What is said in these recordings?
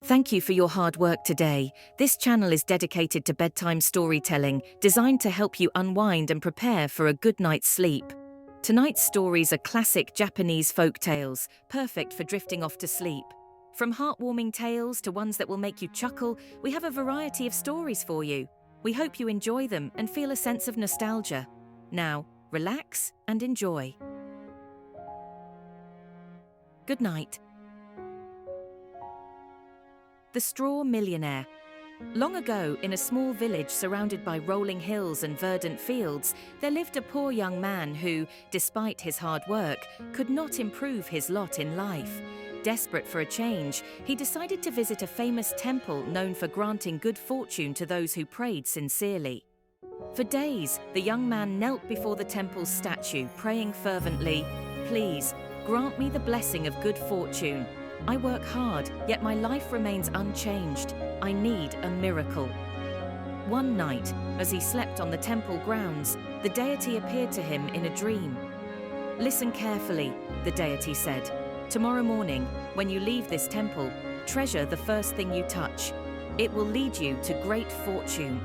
Thank you for your hard work today. This channel is dedicated to bedtime storytelling, designed to help you unwind and prepare for a good night's sleep. Tonight's stories are classic Japanese folk tales, perfect for drifting off to sleep. From heartwarming tales to ones that will make you chuckle, we have a variety of stories for you. We hope you enjoy them and feel a sense of nostalgia. Now, relax and enjoy. Good night. The Straw Millionaire. Long ago, in a small village surrounded by rolling hills and verdant fields, there lived a poor young man who, despite his hard work, could not improve his lot in life. Desperate for a change, he decided to visit a famous temple known for granting good fortune to those who prayed sincerely. For days, the young man knelt before the temple's statue, praying fervently, "Please, grant me the blessing of good fortune. I work hard, yet my life remains unchanged. I need a miracle." One night, as he slept on the temple grounds, the deity appeared to him in a dream. "Listen carefully," the deity said. "Tomorrow morning, when you leave this temple, treasure the first thing you touch. It will lead you to great fortune."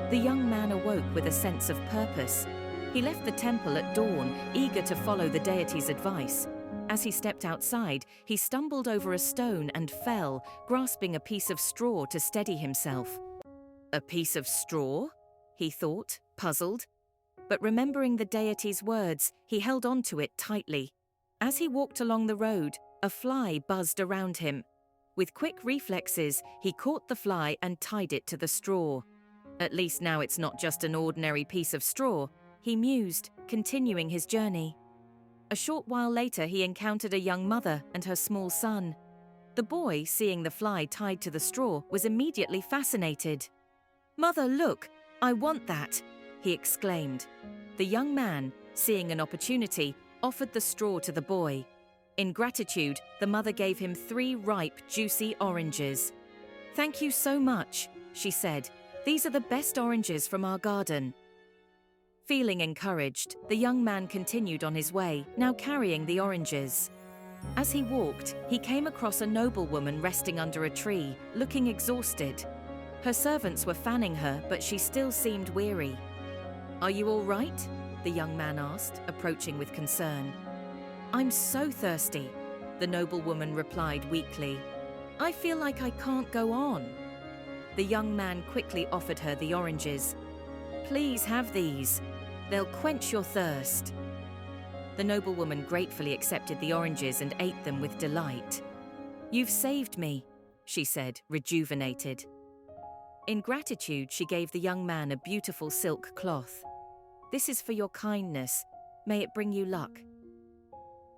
The young man awoke with a sense of purpose. He left the temple at dawn, eager to follow the deity's advice. As he stepped outside, he stumbled over a stone and fell, grasping a piece of straw to steady himself. "A piece of straw?" he thought, puzzled. But remembering the deity's words, he held on to it tightly. As he walked along the road, a fly buzzed around him. With quick reflexes, he caught the fly and tied it to the straw. "At least now it's not just an ordinary piece of straw," he mused, continuing his journey. A short while later, he encountered a young mother and her small son. The boy, seeing the fly tied to the straw, was immediately fascinated. "Mother, look, I want that," he exclaimed. The young man, seeing an opportunity, offered the straw to the boy. In gratitude, the mother gave him 3 ripe, juicy oranges. "Thank you so much," she said. "These are the best oranges from our garden." Feeling encouraged, the young man continued on his way, now carrying the oranges. As he walked, he came across a noblewoman resting under a tree, looking exhausted. Her servants were fanning her, but she still seemed weary. "Are you all right?" the young man asked, approaching with concern. "I'm so thirsty," the noblewoman replied weakly. "I feel like I can't go on." The young man quickly offered her the oranges. "Please have these. They'll quench your thirst." The noblewoman gratefully accepted the oranges and ate them with delight. "You've saved me," she said, rejuvenated. In gratitude, she gave the young man a beautiful silk cloth. "This is for your kindness. May it bring you luck."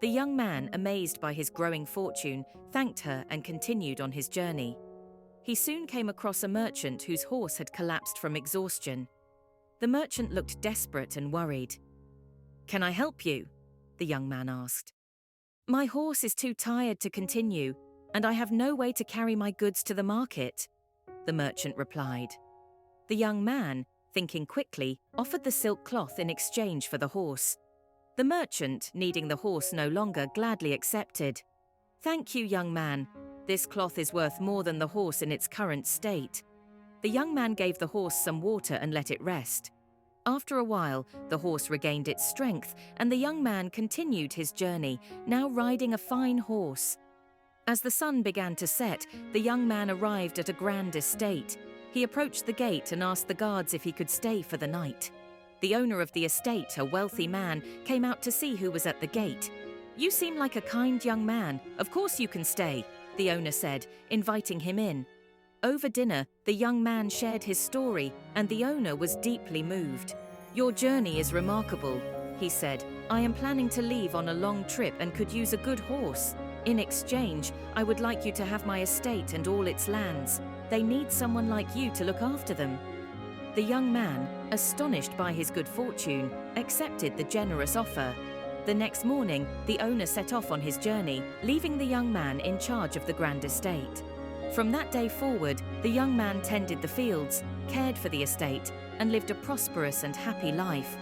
The young man, amazed by his growing fortune, thanked her and continued on his journey. He soon came across a merchant whose horse had collapsed from exhaustion. The merchant looked desperate and worried. "Can I help you?" the young man asked. "My horse is too tired to continue, and I have no way to carry my goods to the market," the merchant replied. The young man, thinking quickly, offered the silk cloth in exchange for the horse. The merchant, needing the horse no longer, gladly accepted. "Thank you, young man. This cloth is worth more than the horse in its current state." The young man gave the horse some water and let it rest. After a while, the horse regained its strength, and the young man continued his journey, now riding a fine horse. As the sun began to set, the young man arrived at a grand estate. He approached the gate and asked the guards if he could stay for the night. The owner of the estate, a wealthy man, came out to see who was at the gate. "You seem like a kind young man. Of course you can stay," the owner said, inviting him in. Over dinner, the young man shared his story, and the owner was deeply moved. "Your journey is remarkable," he said. "I am planning to leave on a long trip and could use a good horse. In exchange, I would like you to have my estate and all its lands. They need someone like you to look after them." The young man, astonished by his good fortune, accepted the generous offer. The next morning, the owner set off on his journey, leaving the young man in charge of the grand estate. From that day forward, the young man tended the fields, cared for the estate, and lived a prosperous and happy life.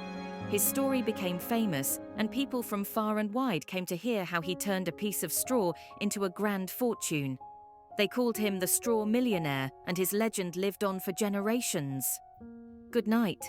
His story became famous, and people from far and wide came to hear how he turned a piece of straw into a grand fortune. They called him the Straw Millionaire, and his legend lived on for generations. Good night.